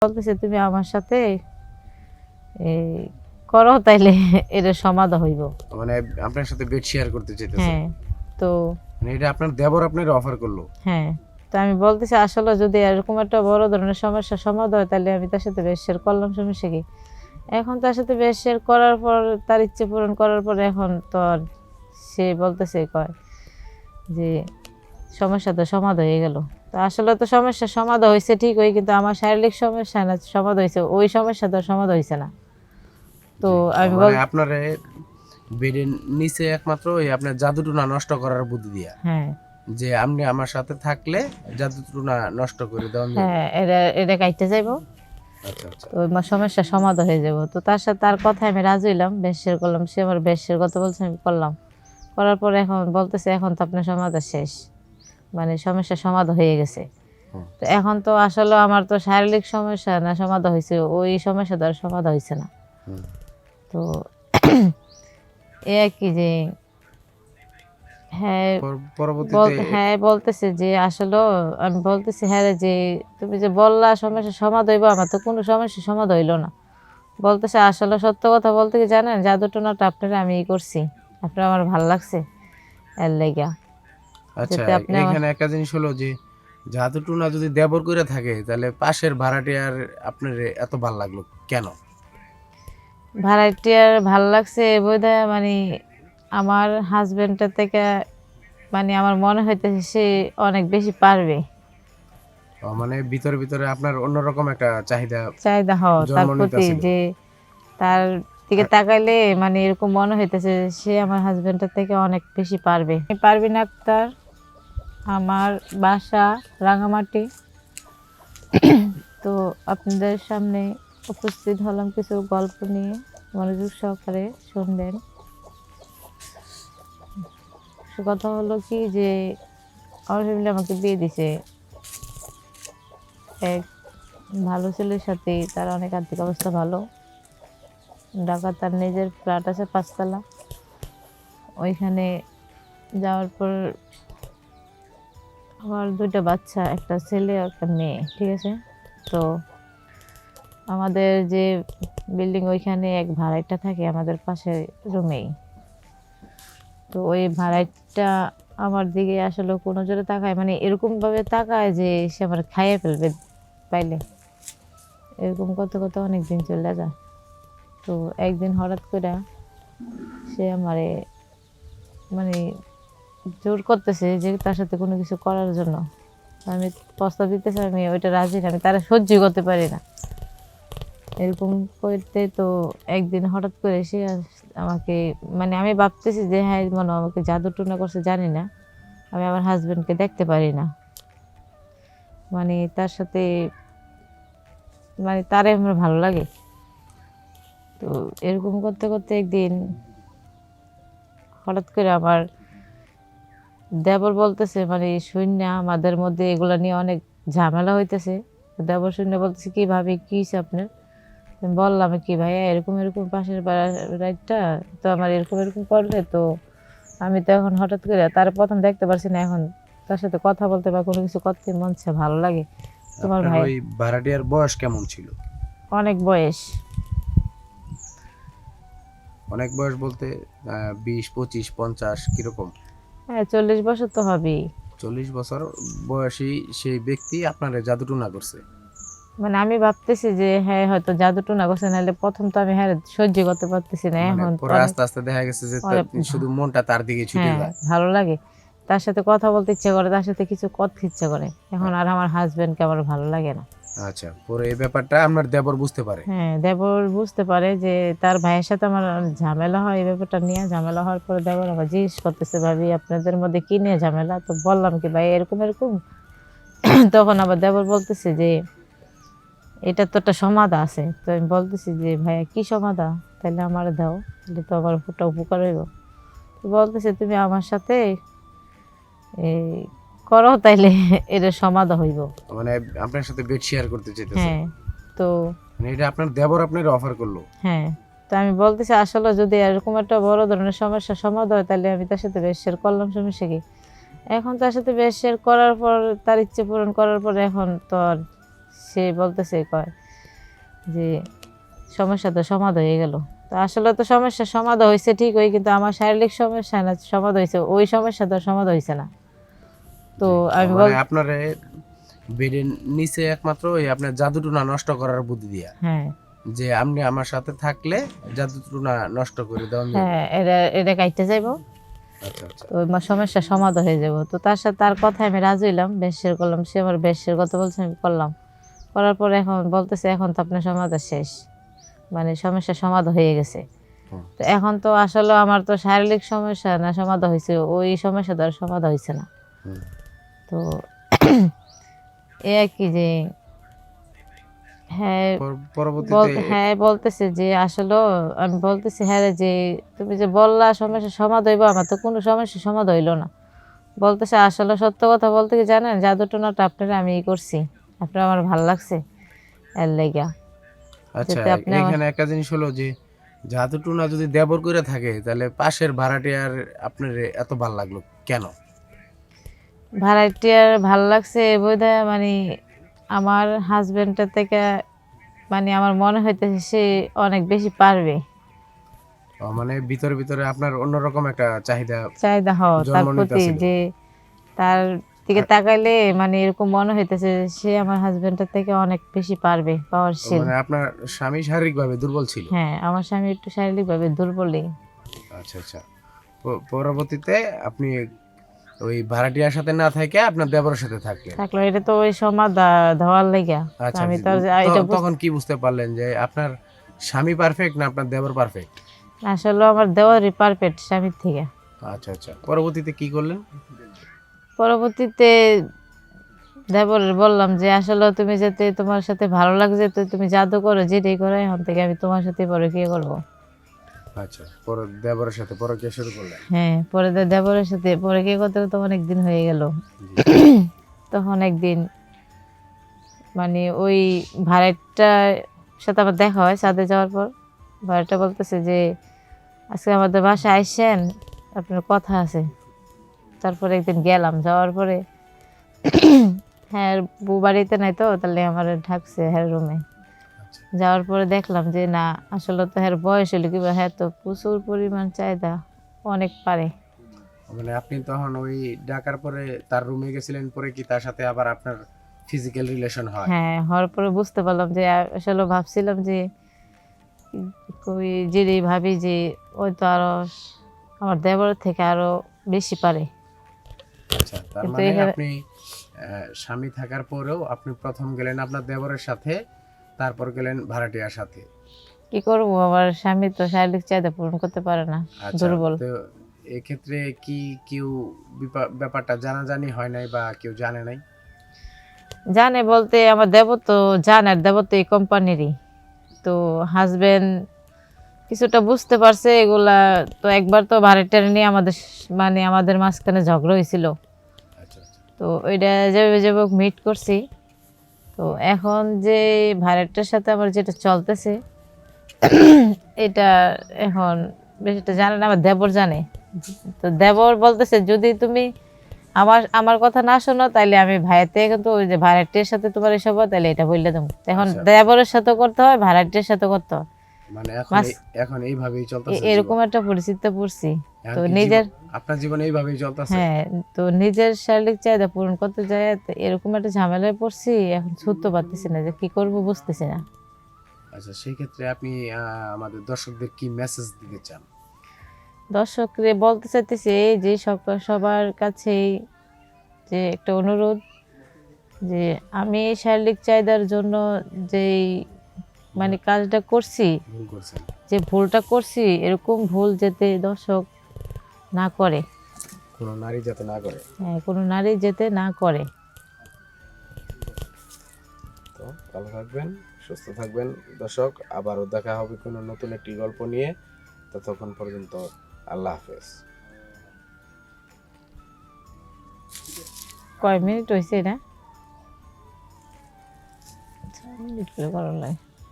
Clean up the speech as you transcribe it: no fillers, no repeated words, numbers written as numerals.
বলতেছে তুমি আমার সাথে এই করো তাইলে এর সমাধা হইব। মানে আপনার সাথে বেড শেয়ার করতে চাইতেছে। হ্যাঁ, তো মানে এটা আপনার দেবর আপনার অফার করলো। হ্যাঁ, তো আমি বলতেছি আসলে যদি এরকম একটা বড় ধরনের সমস্যার সমাধান হয় তাহলে আমি তার সাথে বেশ শেয়ার করলাম, সমস্যা কি? এখন তার সাথে বেশ শেয়ার করার পর তার ইচ্ছে পূরণ করার পরে এখন তো আর সে বলতেছে কয় যে সমস্যা তো সমাধান হয়ে গেল। তো আসলে তো সমস্যার সমাধান হয়েছে ঠিকই, কিন্তু আমার শারীরিক সমস্যা না সমাধান হয়েছে, ওই সমস্যা তো সমাধান হয়েছে না। তো জি। আমি মানে আপনার বেডের নিচে একমাত্র ওই আপনার জাদুটুনা নষ্ট করার বুদ্ধি দিয়া, হ্যাঁ, যে আপনি আমার সাথে থাকলে জাদুটুনা নষ্ট করে দেওয়া যাবে। হ্যাঁ, এটা এটা কাইটে যাইবো। আচ্ছা আচ্ছা। তো আমার সমস্যা সমাধান হয়ে যাব। তো তার সাথে তার কথায় আমি রাজি হইলাম, বেশ শেয়ার করলাম, সে আমার বেশ শেয়ার কথা বলছে, আমি করলাম। করার পরে এখন বলতেছে এখন তো আপনার সমাধান শেষ, মানে সমস্যা সমাধান হয়ে গেছে। হুম। তো এখন তো আসলে আমার তো শারীরিক সমস্যা না সমাধান হয়েছে, ওই সমস্যা তো আর সমাধান হয়েছে না। হুম। তো এ আর কি যে হ্যাঁ পরবর্তীতে হ্যাঁ বলতেছে যে আসলে আমি বলতেছি হ্যাঁ রে, যে তুমি যে বললা সমস্যা সমাধান হইব, আমার তো কোনো সমস্যা সমাধান হইলো না। বলতেছে আসলে সত্য কথা বলতে কি জানেন, জাদু টোনাটা আপনারা আমি করছি, আপনার আমার ভাল লাগছে এর লেগা, আচ্ছা, যাতে আপনি আমার এখানে একটা জিনিস হলো যে জাদুটুনা যদি দেবর করে থাকে তাহলে পাশের ভাড়াটিয়ার আপনার এত ভাল লাগলো কেন? ভাড়াটিয়ার ভাল লাগছে বোধহয়, মানে আমার হাজবেন্ডের থেকে, মানে আমার মনে হইতেছে সে অনেক বেশি পারবে। মানে ভিতরে ভিতরে আপনার অন্যরকম একটা চাহিদা চাহিদা হওয়া তার জন্ম প্রতি, নিতেছিল। যে তার দিকে হ্যাঁ। তাকাইলে মানে এরকম মনে হইতেছে সে আমার হাজবেন্ডের থেকে অনেক বেশি পারবে। আমি পারবিন আক্তার, আমার বাসা রাঙামাটি। তো আপনাদের সামনে উপস্থিত হলাম কিছু গল্প নিয়ে, মনোযোগ সহকারে শুনবেন। সে কথা হলো কি যে আমার ফ্যামিলি আমাকে বিয়ে দিছে এক ভালো ছেলের সাথে, তার অনেক আর্থিক অবস্থা ভালো। ঢাকা তার নিজের ফ্ল্যাট আছে 5 তলা। ওইখানে যাওয়ার পর আমার 2টা বাচ্চা, একটা ছেলে একটা মেয়ে, ঠিক আছে। তো আমাদের যে বিল্ডিং ওইখানে এক ভাড়াইটা থাকে আমাদের পাশের রুমেই। তো ওই ভাড়াইটা আমার দিকে আসলে কোনো জোরে তাকায়, মানে এরকম ভাবে তাকায় যে সে আমার খাইয়ে ফেলবে পাইলে, এরকম করতে করতে অনেক দিন চলে যায়। তো একদিন হঠাৎ করে সে আমারে মানে জোর করতেছে যে তার সাথে কোনো কিছু করার জন্য। আমি প্রস্তাব দিতেছি, আমি ওইটা রাজি না, আমি তারা সহ্য করতে পারি না এরকম করতে। তো একদিন হঠাৎ করে সে আমাকে, মানে আমি ভাবতেছি যে হ্যাঁ মনে হয় আমাকে জাদু টুনা করছে, জানি না, আমি আমার হাজবেন্ডকে দেখতে পারি না, মানে তার সাথে, মানে তারে আমার ভালো লাগে। তো এরকম করতে করতে একদিন হঠাৎ করে আমার দেবর বলতেছে, মানে শূন্য আমাদের মধ্যে এগুলা নিয়ে অনেক ঝামেলা হইতেছে। দেবর শূন্য বলতেছে কি ভাবি কি হয়েছে আপনার? আমি বললাম কি ভাইয়া এরকম এরকম পাশের বাড়িটা তো আমার এরকম এরকম করলে, তো আমি তো এখন হঠাৎ করে তার প্রথম দেখতে পারছি না, এখন তার সাথে কথা বলতে বা কোনো কিছু করতে মন চায়, ভালো লাগে। তোমার আপনার ভাই ওই ভাড়াটিয়ার বয়স কেমন ছিল? অনেক বয়স, অনেক বয়স বলতে 20, 25, 50 কিরকম? হ্যাঁ 40 বছর তো হবেই। 40 বছর বয়সী সেই ব্যক্তি আপনার জাদুটুনা করছে। মানে আমি ভাবতেছি যে হ্যাঁ হয়তো জাদু টুনা করছে, নাহলে প্রথম তো আমি হ্যাঁ সহ্য করতে পারতেছি না, মানে এখন পরে অনেক আস্তে আস্তে দেখা গেছে যে অনেক শুধু মনটা তার দিকে ছুটে হ্যাঁ যায়। ভালো লাগে, তার সাথে কথা বলতে ইচ্ছে করে, তার সাথে কিছু করতে ইচ্ছে করে। এখন আর আমার হাজবেন্ডকে আমার ভালো লাগে না। আচ্ছা, পরে এই ব্যাপারটা আপনার দেবর বুঝতে পারে। হ্যাঁ, দেবর বুঝতে পারে যে তার ভাইয়ের সাথে আমার ঝামেলা হয়, এই ব্যাপারটা নিয়ে ঝামেলা হওয়ার পরে দেবর আমার জিজ্ঞেস করতেছে ভাবি আপনাদের মধ্যে কি নিয়ে ঝামেলা? তো বললাম কি ভাই এরকম এরকম। তখন আবার দেবর বলতেছে যে এটা তো একটা সমাধা আছে। তো আমি বলতেছি যে ভাইয়া কি সমাধা? তাহলে আমার দাও, তাহলে তো আমার ওটা উপকার হইব। তো বলতেছে তুমি আমার সাথে এই করো তাইলে এর সমাধা হইব। মানে আপনার সাথে বেড শেয়ার করতে চাইতেছে। হ্যাঁ, তো মানে এটা আপনার দেবর আপনার অফার করলো। হ্যাঁ, তো আমি বলতেছি আসলে যদি এরকম একটা বড় ধরনের সমস্যার সমাধান হয় তাহলে আমি তার সাথে বেশ শেয়ার করলাম, সমস্যা কি? এখন তার সাথে বেশ শেয়ার করার পর তার ইচ্ছে পূরণ করার পরে এখন তো আর সে বলতেছে কয় যে সমস্যা তো সমাধান হয়ে গেল। তো আসলে তো সমস্যার সমাধান হয়েছে ঠিক ওই, কিন্তু আমার শারীরিক সমস্যা না সমাধান হয়েছে, ওই সমস্যা তো সমাধান হয়েছে না। তো জি আমি মানে আপনার বেডের নিচে একমাত্র ওই আপনার জাদুটুনা নষ্ট করার বুদ্ধি দিয়া, হ্যাঁ যে আপনি আমার সাথে থাকলে জাদুটুনা নষ্ট করে দেওয়া যাবে। হ্যাঁ, এটা এটা কাইতে যাইবো। আচ্ছা আচ্ছা তো আমার সমস্যার সমাধান হয়ে যাব। তো তার সাথে তার কথায় আমি রাজি হইলাম, বেশের করলাম, সে আমার বেশের কথা বলছে, আমি করলাম। করার পরে এখন বলতেছে এখন তো আপনার সমাধান শেষ, মানে সমস্যার সমাধান হয়ে গেছে। হুম, তো এখন তো আসলে আমার তো শারীরিক সমস্যা না সমাধান হয়েছে, ওই সমস্যা দ্বারা সমাধান হয়েছে না। হুম। তো এ আর কি যে হ্যাঁ পরবর্তীতে হ্যাঁ বলতেছে যে আসলে আমি বলতেছি হ্যাঁ রে, যে তুমি যে বললা সমস্যার সমাধান হইব, আমার তো কোনো সমস্যার সমাধান হইলো না। বলতেছে আসলে সত্য কথা বলতে কি জানেন, জাদু টোনাটা আপনারা আমি করছি, আপনার আমার ভাল লাগছে এর লেগা, আচ্ছা যাতে আপনি আমার এখানে একটা জিনিস হলো যে জাদুটুনা যদি দেবর করে থাকে তাহলে পাশের ভাড়াটিয়ার আপনার এত ভাল লাগলো কেন? ভাড়াটিয়ার ভাল লাগছে বোধহয়, মানে আমার হাজবেন্ডের থেকে, মানে আমার মনে হইতেছে সে অনেক বেশি পারবে। মানে ভিতরে ভিতরে আপনার অন্যরকম একটা চাহিদা চাহিদা হওয়া তার জন্ম প্রতি, নিতেছিল। যে তার দিকে আর তাকাইলে মানে এরকম মনে হইতেছে সে আমার হাজবেন্ডের থেকে অনেক বেশি পারবে, পাওয়ারশীল। মানে আপনার স্বামী শারীরিকভাবে দুর্বল ছিল। হ্যাঁ, আমার স্বামী একটু শারীরিকভাবে দুর্বলই আচ্ছা আচ্ছা পরবর্তীতে আপনি ওই ভাড়াটিয়ার সাথে না থেকে আপনার দেবরের সাথে থাকলেন। থাকলো। এটা তো ওই সময় ধোয়ার লেগা। তো আচ্ছা আমি তো আর এটা তখন কি বুঝতে পারলেন যে আপনার স্বামী পারফেক্ট না আপনার দেবর পারফেক্ট? আসলে আমার দেওয়ারই পারফেক্ট স্বামীর থেকে। আচ্ছা আচ্ছা পরবর্তীতে কি করলেন? পরবর্তীতে দেবরের বললাম যে আসলে তুমি যাতে তোমার সাথে ভালো লাগছে, তো তুমি জাদু করো, যেটাই করো, এখন থেকে আমি তোমার সাথে পরে কি করবো। আচ্ছা পরে দেবরের সাথে পরকীয়া শুরু করলেন। হ্যাঁ, পরে দেবরের সাথে পরে কি করতে তো অনেক দিন হয়ে গেল। জি তখন একদিন মানে ওই ভাড়াটার সাথে আমার দেখা হয় ছাদে যাওয়ার পর। ভাড়াটা বলতেছে যে আজকে আমাদের বাসায় আইসেন, আপনার কথা আছে। তারপরে একদিন গেলাম, যাওয়ার পরে হ্যাঁ বউ বাড়িতে নাই, তো তাহলে আমার ঢাকছে হ্যাঁ রুমে। আচ্ছা যাওয়ার পরে দেখলাম যে না, আসলে তো হ্যাঁ বয়স হলো কিংবা হ্যাঁ তো প্রচুর পরিমাণ চাহিদা, অনেক পারে। মানে আপনি তখন ওই ডাকার পরে তার রুমে গেছিলেন, পরে কি তার সাথে আবার আপনার ফিজিক্যাল রিলেশন হয়? হ্যাঁ, হওয়ার পরে বুঝতে পারলাম যে আসলে ভাবছিলাম যে ওই যে ভাবি যে ওই তো আরো আমার দেবরের থেকে আরো বেশি পারে। আচ্ছা তার কিন্তু মানে এখানে আপনি স্বামী থাকার পরেও আপনি প্রথম গেলেন আপনার দেবরের সাথে, তারপর গেলেন ভাড়াটিয়ার সাথে। কি করবো, আমার স্বামী তো শারীরিক চাহিদা পূরণ করতে পারে না, আচ্ছা দুর্বল। তো এক্ষেত্রে কি কেউ ব্যাপারটা জানাজানি হয় নাই বা কেউ জানে নাই? জানে বলতে আমার দেবর তো জানে, আর দেবর তো এই কোম্পানিরই। তো হাজবেন্ড কিছুটা বুঝতে পারছে এগুলা। তো একবার তো ভাড়াটিয়া নিয়ে আমাদের মানে আমাদের মাঝখানে ঝগড়া হয়েছিল। আচ্ছা আচ্ছা তো ওইটা যেভাবে যেভাবে মিট করছি। তো এখন যে ভাড়াটার সাথে আমার যেটা চলতেছে এটা এখন বেশিটা জানে না, আমার দেবর জানে। তো দেবর বলতেছে যদি তুমি আমার আমার কথা না শোনো, তাইলে আমি ভাইয়াতে কিন্তু ওই যে ভাড়াটিয়ার সাথে তোমার এসব হয়, তাহলে এটা বললে দেবো। এখন আচ্ছা দেবরের সাথে করতে হয়, ভাড়াটিয়ার সাথে করতে হয়। মানে এখন মাস এখন এইভাবেই চলতেছে এরকম জীবন। একটা পরিস্থিতিতে পড়ছি। এখন তো কি জীবন নিজের আপনার জীবন এইভাবেই চলতেছে? হ্যাঁ, তো নিজের শারীরিক চাহিদা পূরণ করতে যায় তো এরকম একটা ঝামেলায় পড়ছি, এখন ছুটতে পারতেছি না যে কি করব, বুঝতেছি না। আচ্ছা সেই ক্ষেত্রে আপনি আমাদের দর্শকদের কি মেসেজ দিতে চান? দর্শকরে বলতে চাইতেছি এই যে সবার কাছেই যে একটা অনুরোধ, যে আমি এই শারীরিক চাহিদার জন্য যেই মানে কাজটা করছি, ভুল করছেন। যে ভুলটা করছি, এরকম ভুল যাতে দর্শক না করে। কোনো নারী যাতে না করে। হ্যাঁ, কোনো নারী যাতে না করে। তো ভালো থাকবেন, সুস্থ থাকবেন দর্শক, আবারও দেখা হবে কোনো নতুন একটি গল্প নিয়ে। ততক্ষণ পর্যন্ত আল্লাহ হাফেজ। কয় মিনিট হয়েছে না? 6 মিনিট করে করার লাগে।